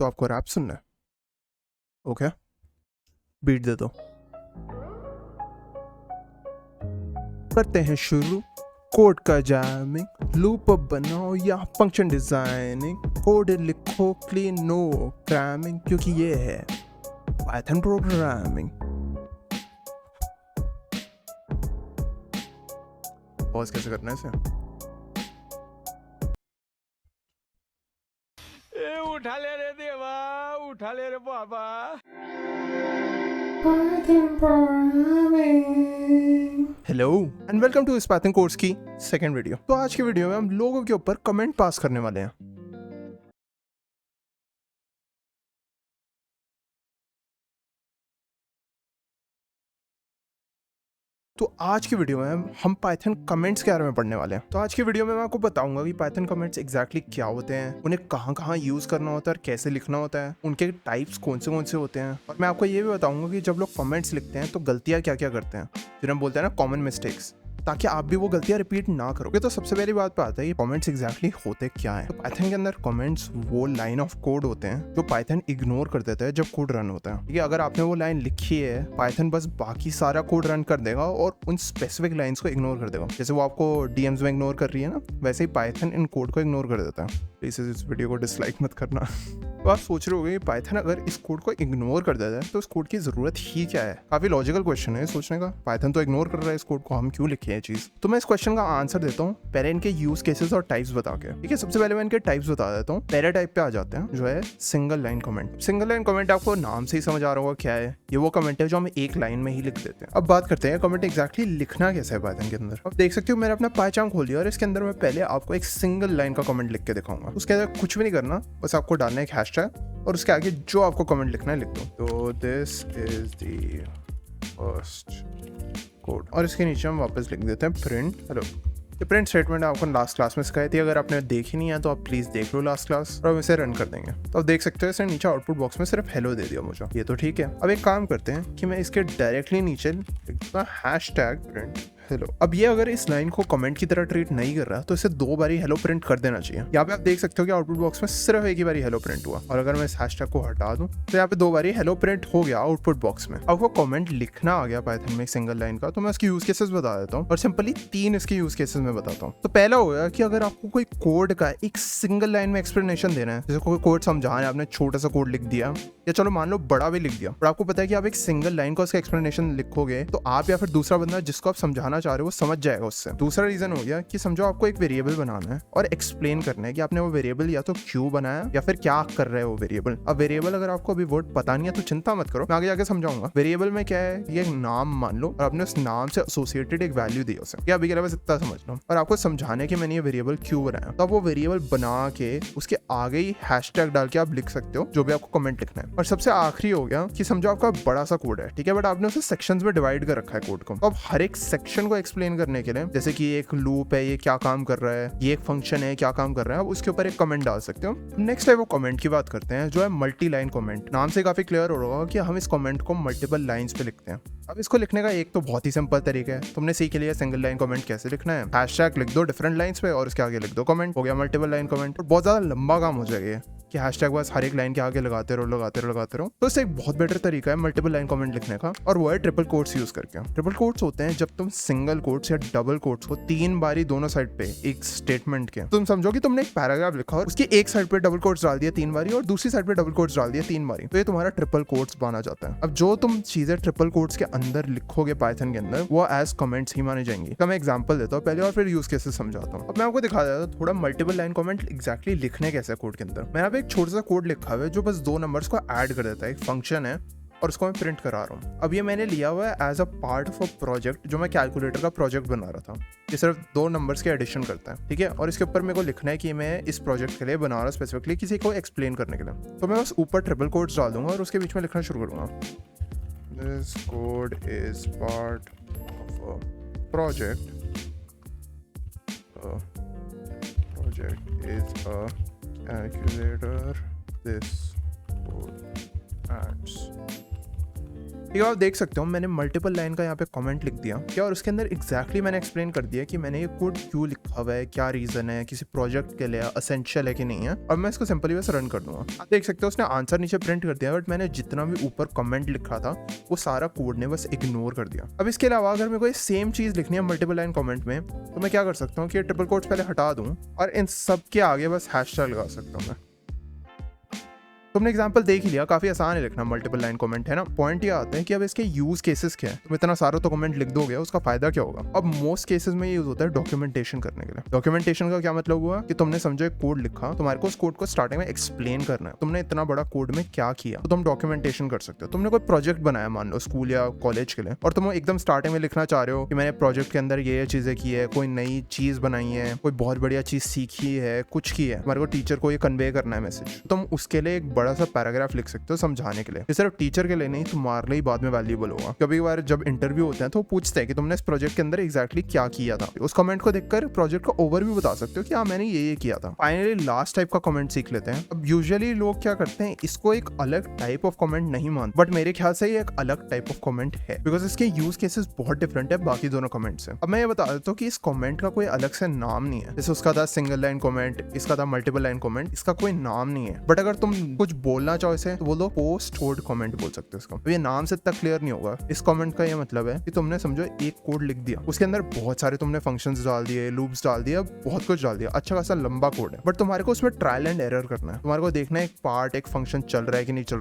तो आपको रैप सुनना है? ओके, बीट दे दो। करते हैं शुरू कोड का जैमिंग, लूप बनाओ या फंक्शन डिजाइनिंग, कोड लिखो क्लीन नो क्रैमिंग, क्योंकि ये है पाइथन प्रोग्रामिंग। पॉज कैसे करना है इसे? उठा ले रे देवा, उठा ले रे बाबा। हेलो एंड वेलकम टू इस पाइथन कोर्स की सेकंड वीडियो। तो आज की वीडियो में हम लोगों के ऊपर कमेंट पास करने वाले हैं। तो आज की वीडियो में हम पाइथन कमेंट्स के बारे में पढ़ने वाले हैं। तो आज की वीडियो में मैं आपको बताऊंगा कि पाइथन कमेंट्स एग्जैक्टली क्या होते हैं, उन्हें कहाँ कहाँ यूज करना होता है और कैसे लिखना होता है, उनके टाइप्स कौन से होते हैं, और मैं आपको ये भी बताऊंगा कि जब लोग कमेंट्स लिखते हैं तो गलतियां क्या क्या करते हैं, जिन्हें हम बोलते हैं ना कॉमन मिस्टेक्स, ताकि आप भी वो गलतियां रिपीट ना करोगे। तो सबसे पहली बात पे आता है कि कमेंट्स एग्जैक्टली होते क्या है। तो पाइथन के अंदर कमेंट्स वो लाइन ऑफ कोड होते हैं जो पाइथन इग्नोर कर देता है जब कोड रन होता है। ठीक है, अगर आपने वो लाइन लिखी है, पाइथन बस बाकी सारा कोड रन कर देगा और उन स्पेसिफिक लाइंस को इग्नोर कर देगा। जैसे वो आपको डीएम्स में इग्नोर कर रही है ना, वैसे ही पाइथन इन कोड को इग्नोर कर देता है। प्लीज इस वीडियो को डिसलाइक मत करना। तो आप सोच रहे होगे पाइथन अगर इस कोड को इग्नोर कर देता है तो इस कोड की जरूरत ही क्या है। काफी लॉजिकल क्वेश्चन है सोचने का, पाइथन तो इग्नोर कर रहा है इस कोड को, हम क्यों लिखे ये चीज। तो मैं इस क्वेश्चन का आंसर देता हूँ पहले इनके यूज केसेस और टाइप्स बता के। ठीक है, सबसे पहले मैं इनके टाइप्स बता देता हूँ। पहले टाइप पे आ जाते हैं जो है single line comment. Single line comment आपको नाम से ही समझ आ रहा होगा क्या है। ये वो कमेंट है जो हम एक लाइन में ही लिख देते हैं। अब बात करते हैं कमेंट एग्जैक्टली लिखना कैसे है पाइथन के अंदर। अब देख सकते हो मैंने अपना पाइचाम खोल दिया और इसके अंदर मैं पहले आपको एक सिंगल लाइन का कमेंट लिख के दिखाऊंगा। उसके अंदर कुछ भी नहीं करना, बस आपको डालना है एक हैशटैग और उसके आगे जो आपको कमेंट लिखना है लिख दो। तो this is the first code और इसके नीचे हम वापस लिख देते हैं प्रिंट हेलो। ये प्रिंट स्टेटमेंट आपको लास्ट क्लास में सिखाई थी, अगर आपने देखी नहीं है तो आप प्लीज देख लो लास्ट क्लास, और हम इसे रन कर देंगे। तो आप देख सकते हो इसने नीचे आउटपुट बॉक्स में सिर्फ हेलो दे दिया मुझे, ये तो ठीक है। अब एक काम करते हैं कि मैं इसके डायरेक्टली नीचे लिख देता हूं हैशटैग प्रिंट हेलो। अब ये अगर इस लाइन को कमेंट की तरह ट्रीट नहीं कर रहा तो इसे दो बारी हेलो प्रिंट कर देना चाहिए। यहाँ पे आप देख सकते हो कि आउटपुट बॉक्स में सिर्फ एक ही बारी हेलो प्रिंट हुआ, और अगर मैं इस हैशटैग को हटा दूं तो यहाँ पे दो बारी हेलो प्रिंट हो गया आउटपुट बॉक्स में। अब वो कमेंट लिखना आ गया पाइथन में सिंगल लाइन का। तो मैं इसके यूज केसेस बता देता हूँ और सिंपली 3 इसके यूज केसेस में बताता हूँ। तो पहला हो गया कि अगर आपको कोई कोड का एक सिंगल लाइन में एक्सप्लेनेशन देना है, जैसे कोई कोड समझाना है, आपने छोटा सा कोड लिख दिया या चलो मान लो बड़ा भी लिख दिया, और आपको पता है कि आप एक सिंगल लाइन का उसका एक्सप्लेनेशन लिखोगे तो आप या फिर दूसरा बंदा जिसको आप समझाना चाह रहे हो वो समझ जाएगा उससे। दूसरा रीजन हो गया कि समझो आपको एक वेरिएबल बनाना है और एक्सप्लेन करना है कि आपने वो वेरिएबल या तो क्यों बनाया या फिर क्या कर रहे हो वो वेरिएबल। अब वेरिएबल अगर आपको अभी वर्ड पता नहीं है तो चिंता मत करो, मैं आगे जाके समझाऊंगा। वेरिएबल में क्या है, ये एक नाम मान लो और आपने उस नाम से एसोसिएटेड एक वैल्यू दी उसे, या अभी के लिए बस इतना समझ लो, और आपको समझाने के मैंने ये वेरिएबल क्यों बनाया। तो आप वो वेरिएबल बना के उसके आगे ही हैशटैग डाल के आप लिख सकते हो जो भी आपको कमेंट लिखना है। और सबसे आखिरी हो गया कि समझो आपका बड़ा सा कोड है, ठीक है, बट आपने उसे सेक्शंस में डिवाइड कर रखा है कोड को। अब हर एक सेक्शन को एक्सप्लेन करने के लिए, जैसे कि एक लूप है, ये क्या काम कर रहा है, ये एक फंक्शन है क्या काम कर रहा है, आप उसके ऊपर एक कमेंट डाल सकते हो। नेक्स्ट है वो कमेंट की बात करते हैं जो है मल्टी लाइन कमेंट। नाम से काफी क्लियर हो रहा होगा कि हम इस कमेंट को मल्टीपल लाइंस पे लिखते हैं। अब इसको लिखने का एक तो बहुत ही सिंपल तरीका है, तुमने सीख लिया सिंगल लाइन कमेंट कैसे लिखना है। हैशटैग लिख दो डिफरेंट लाइंस पे और उसके आगे लिख दो कमेंट, हो गया मल्टीपल लाइन कमेंट। और बहुत ज्यादा लंबा काम हो जाएगा कि हैशटैग बस हर एक लाइन के आगे लगाते रहो। तो इससे एक बहुत बेटर तरीका है मल्टीपल लाइन कमेंट लिखने का, और वो है ट्रिपल कोट्स यूज करके। ट्रिपल कोट्स होते हैं जब तुम सिंगल कोट्स या डबल कोट्स को 3 बारी दोनों साइड पे एक स्टेटमेंट के, तुम समझो कि तुमने एक पैराग्राफ लिखा और उसकी एक साइड पे डबल कोट्स डाल दिया 3 बारी और दूसरी साइड पे डबल कोट्स डाल दिया 3 बारी, तो ये तुम्हारा ट्रिपल कोट्स बना जाता है। अब जो तुम चीजें ट्रिपल कोट्स के अंदर लिखोगे पाइथन के अंदर, वो एज कमेंट्स ही मानी जाएंगी। तो मैं एग्जांपल देता हूँ पहले और फिर यूज केसेस समझाता हूँ। अब मैं आपको दिखा देता हूँ थोड़ा मल्टीपल लाइन कमेंट एग्जैक्टली लिखने कैसे कोड के अंदर। मैं यहाँ पे एक छोटा सा कोड लिखा हुआ है जो बस 2 नंबर्स को ऐड कर देता है, एक फंक्शन है और उसको मैं प्रिंट करा रहा हूँ। अब ये मैंने लिया हुआ है as a part of a project जो मैं कैलकुलेटर का प्रोजेक्ट बना रहा था। ये सिर्फ 2 नंबर्स के एडिशन करता है, ठीक है, और इसके ऊपर मेरे को लिखना है कि मैं इस प्रोजेक्ट के लिए बना रहा स्पेसिफिकली किसी को एक्सप्लेन करने के लिए। तो मैं बस ऊपर ट्रिपल कोट्स डाल दूंगा और उसके बीच में लिखना शुरू करूंगा, this code is part of a project, is a calculator, this code adds ठीक है, आप देख सकते हो मैंने मल्टीपल लाइन का यहाँ पे कमेंट लिख दिया क्या, और उसके अंदर एग्जैक्टली मैंने एक्सप्लेन कर दिया कि मैंने ये कोड क्यों लिखा हुआ है, क्या रीजन है, किसी प्रोजेक्ट के लिए असेंशियल है कि नहीं है, और मैं इसको सिंपली बस रन कर दूंगा। आप देख सकते हो उसने आंसर नीचे प्रिंट कर दिया, बट मैंने जितना भी ऊपर कमेंट लिखा था वो सारा कोड ने बस इग्नोर कर दिया। अब इसके अलावा अगर मेरे को सेम चीज लिखनी है मल्टीपल लाइन कमेंट में, तो मैं क्या कर सकता हूँ कि ट्रिपल कोट्स पहले हटा दूं और इन सब के आगे बस हैशटैग लगा सकता हूँ मैं। तुमने एग्जांपल देख ही लिया, काफी आसान है लिखना मल्टीपल लाइन कमेंट, है ना। पॉइंट ये आता है कि अब इसके यूज केसेस क्या है। तुम इतना सारा तो कमेंट लिख दोगे, उसका फायदा क्या होगा। अब मोस्ट केसेस में ये यूज होता है डॉक्यूमेंटेशन करने के लिए। डॉक्यूमेंटेशन का क्या मतलब हुआ कि तुमने समझो एक कोड लिखा, तुम्हारे को उस कोड को स्टार्टिंग में एक्सप्लेन करना है, तुमने इतना बड़ा कोड में क्या किया, तो तुम डॉक्यूमेंटेशन कर सकते हो। तुमने कोई प्रोजेक्ट बनाया मान लो स्कूल या कॉलेज के लिए, और तुम एकदम स्टार्टिंग में लिखना चाह रहे हो कि मैंने प्रोजेक्ट के अंदर ये चीजें की है, कोई नई चीज बनाई है, कोई बहुत बढ़िया चीज सीखी है, कुछ की है, तुम्हारे को टीचर को ये कन्वे करना है मैसेज, तुम उसके लिए एक बड़ा सा पैराग्राफ लिख सकते हो समझाने के लिए। ये सिर्फ टीचर के लिए नहीं, तुम्हारे लिए बाद में वैल्यूएबल होगा। कभी बार जब इंटरव्यू होते हैं तो पूछते हैं कि तुमने इस प्रोजेक्ट के अंदर एग्जैक्टली क्या किया था। उस कमेंट को देखकर प्रोजेक्ट का ओवरव्यू बता सकते हो कि हाँ मैंने ये किया था। फाइनली लास्ट टाइप का कमेंट सीख लेते हैं। अब यूजुअली लोग क्या करते हैं, इसको एक अलग टाइप ऑफ कमेंट नहीं मानते, बट मेरे ख्याल से ये एक अलग टाइप ऑफ कमेंट है, बिकॉज इसके यूज केसेस बहुत डिफरेंट है बाकी दोनों कमेंट से। अब मैं ये बता देता हूँ कि इस कमेंट का कोई अलग से नाम नहीं है। जैसे उसका था सिंगल लाइन कमेंट, इसका था मल्टीपल लाइन कमेंट, इसका कोई नाम नहीं है। बट अगर तुम कुछ बोलना चाहो इसे तो बोलो पोस्ट कोड कमेंट बोल सकते हो इसका। तो ये नाम से इतना क्लियर नहीं होगा। इस कमेंट का ये मतलब है कि तुमने समझो एक कोड लिख दिया, उसके अंदर बहुत सारे तुमने फंक्शंस डाल दिए, लूप्स डाल दिया, बहुत कुछ डाल दिया, अच्छा खासा लंबा कोड है, बट तुम्हारे को उसमें ट्रायल एंड एरर करना है। तुम्हारे को देखना है एक पार्ट, एक फंक्शन चल रहा है कि नहीं चल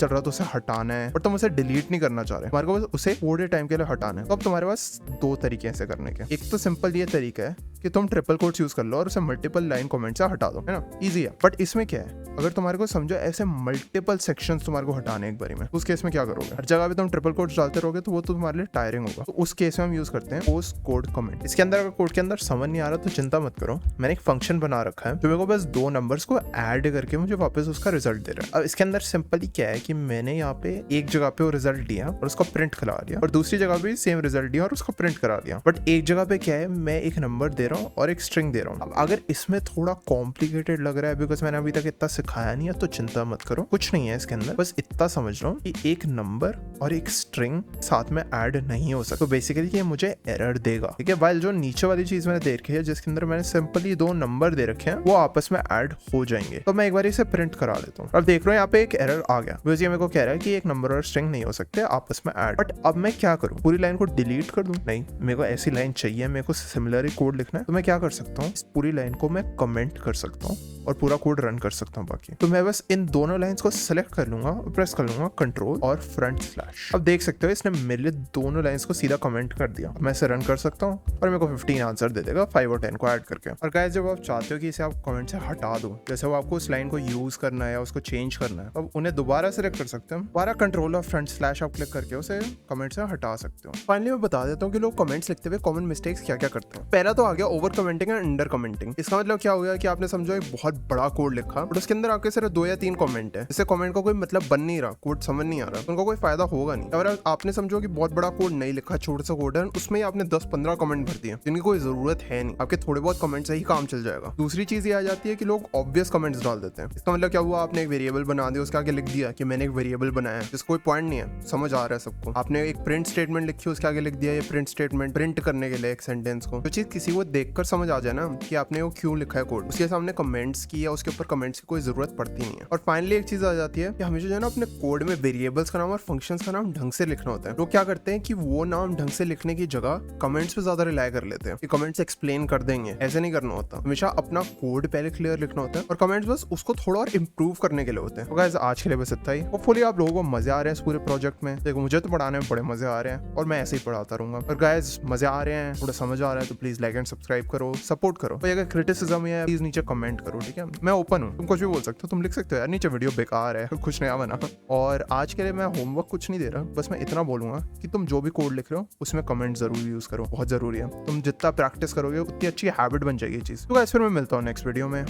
रहा तो उसे हटाना है, बट तुम उसे डिलीट नहीं करना चाह रहे, तुम्हारे को बस उसे थोड़े टाइम के लिए हटाना है। तो अब तुम्हारे पास दो तरीके ऐसे करने के। एक तो सिंपल ये तरीका है कि तुम ट्रिपल कोट्स यूज कर लो और उसे मल्टीपल लाइन कमेंट से हटा दो, है ना, इजी है। बट इसमें क्या है, अगर तुम्हारे को समझो ऐसे मल्टीपल सेक्शंस तुम्हारे को हटाने एक बारी में, उस केस में क्या करोगे, हर जगह पे तुम ट्रिपल कोट्स डालते रहोगे तो वो तो तुम्हारे लिए टायरिंग होगा। तो उस केस में हम यूज करते हैं पोस्ट कोड कमेंट। इसके अंदर अगर कोड के अंदर समझ नहीं आ रहा तो चिंता मत करो, मैंने एक फंक्शन बना रखा है जो मेरे को बस दो नंबर्स को ऐड करके मुझे वापस उसका रिजल्ट दे रहा है। अब इसके अंदर सिंपली क्या है कि मैंने यहाँ पे एक जगह पे वो रिजल्ट दिया और उसका प्रिंट करा दिया, और दूसरी जगह पे सेम रिजल्ट दिया और उसका प्रिंट करा दिया। बट एक जगह पे क्या है, मैं एक नंबर दे रहा हूँ और एक स्ट्रिंग दे रहा हूँ। अब अगर इसमें थोड़ा कॉम्प्लिकेटेड लग रहा है बिकॉज मैंने अभी तक इतना सिखाया नहीं है, तो चिंता मत करो, कुछ नहीं है इसके अंदर। बस इतना समझ लो कि एक नंबर और एक स्ट्रिंग साथ में ऐड नहीं हो सकता। तो बेसिकली ये मुझे एरर देगा, ठीक है। वाइल जो नीचे वाली चीज मैंने दे रखी है जिसके अंदर मैंने सिंपली दो नंबर दे रखे हैं वो आपस में ऐड हो जाएंगे। तो मैं एक बार इसे प्रिंट करा लेता हूँ। अब देख रहा हूँ यहाँ पे एक एरर आ गया बिकॉज ये मेरे को कह रहा है कि एक नंबर और स्ट्रिंग नहीं हो सकते आपस में ऐड। बट अब मैं क्या करूँ, पूरी लाइन को डिलीट कर दूं? नहीं, मेरे को ऐसी लाइन चाहिए, मेरे को सिमिलर ही कोड लिखना है। तो मैं क्या कर सकता हूँ, इस पूरी लाइन को मैं कमेंट कर सकता हूँ और पूरा कोड रन कर सकता हूँ बाकी। तो मैं बस इन दोनों लाइंस को सिलेक्ट कर लूंगा और प्रेस कर लूंगा कंट्रोल और फ्रंट स्लैश। अब देख सकते हो इसने मेरे लिए दोनों लाइंस को सीधा कमेंट कर दिया। मैं इसे रन कर सकता हूँ और मेरे को 15 आंसर दे देगा 5 और 10 को ऐड करके। और गाइस जब आप चाहते हो कि इसे आप कमेंट से हटा दो, जैसे वो आपको उस लाइन को यूज करना है या उसको चेंज करना है, अब उन्हें दोबारा सिलेक्ट कर सकते हैं, दोबारा कंट्रोल और फ्रंट स्लैश आप क्लिक करके उसे कमेंट से हटा सकते हो। फाइनली मैं बता देता हूँ कि लोग कमेंट्स लिखते हुए कॉमन मिस्टेक्स क्या क्या करते हैं। पहला तो आ गया over commenting and under commenting. इसका मतलब क्या हो गया कि आपने समझो एक बहुत बड़ा कोड लिखा बट उसके अंदर आपके सिर्फ 2 या 3 कमेंट है, इससे कमेंट का कोई मतलब बन नहीं रहा, कोड समझ नहीं आ रहा, उनका कोई फायदा होगा नहीं। अगर आपने समझो कि बहुत बड़ा कोड नहीं लिखा, छोटा सा कोड है, उसमें ही आपने 10-15 कमेंट भर दिए जिनकी कोई जरूरत है नहीं, आपके थोड़े बहुत कमेंट से ही काम चल जाएगा। दूसरी चीज ये आ जाती है कि लोग ऑब्वियस कमेंट्स डाल देते हैं। इसका मतलब क्या हुआ, आपने एक वेरिएबल बना दिया, उसके आगे लिख दिया कि मैंने एक वेरिएबल बनाया है, जिसका कोई पॉइंट नहीं है, समझ आ रहा है सबको। आपने एक प्रिंट स्टेटमेंट लिखी, उसके आगे लिख दिया ये प्रिंट स्टेटमेंट, प्रिंट करने के लिए एक सेंटेंस को। तो चीज किसी को देखकर समझ आ जाए ना कि आपने वो क्यों लिखा है कोड, उसके सामने कमेंट्स की या उसके ऊपर कमेंट्स की कोई जरूरत पड़ती नहीं है। और फाइनली एक चीज आ जाती है कि हमेशा जो है ना अपने कोड में वेरिएबल्स का नाम और फंक्शंस का नाम ढंग से लिखना होता है। लोग क्या करते हैं कि वो नाम ढंग से लिखने की जगह कमेंट्स पे ज्यादा रिलाई कर लेते हैं कि कमेंट्स एक्सप्लेन कर देंगे, ऐसे नहीं करना होता। हमेशा अपना कोड पहले क्लियर लिखना होता है और कमेंट्स बस उसको थोड़ा और इम्प्रूव करने के लिए होते हैं। तो गाइस आज के लिए बस इतना ही। होपफुली आप लोगों को मजे आ रहे हैं इस पूरे प्रोजेक्ट में। देखो मुझे तो पढ़ाने में बड़े मजे आ रहे हैं और मैं ऐसे ही पढ़ाता रहूंगा। और गाइस मजे आ रहे हैं, थोड़ा समझ आ रहा है तो प्लीज लाइक एंड सब्सक्राइब करो, सपोर्ट करो। और अगर क्रिटिसिज्म है प्लीज नीचे कमेंट करो, ठीक है। मैं ओपन हूँ, तुम कुछ भी बोल सकते हो, तुम लिख सकते हो यार नीचे वीडियो बेकार है, कुछ नया बना। और आज के लिए मैं होमवर्क कुछ नहीं दे रहा, बस मैं इतना बोलूंगा कि तुम जो भी कोड लिख रहे हो उसमें कमेंट जरूर यूज करो, बहुत जरूरी है। तुम जितना प्रैक्टिस करोगे उतनी अच्छी हैबिट बन जाएगी चीज। तो गाइस फिर मैं मिलता हूँ नेक्स्ट वीडियो में,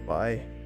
बाय।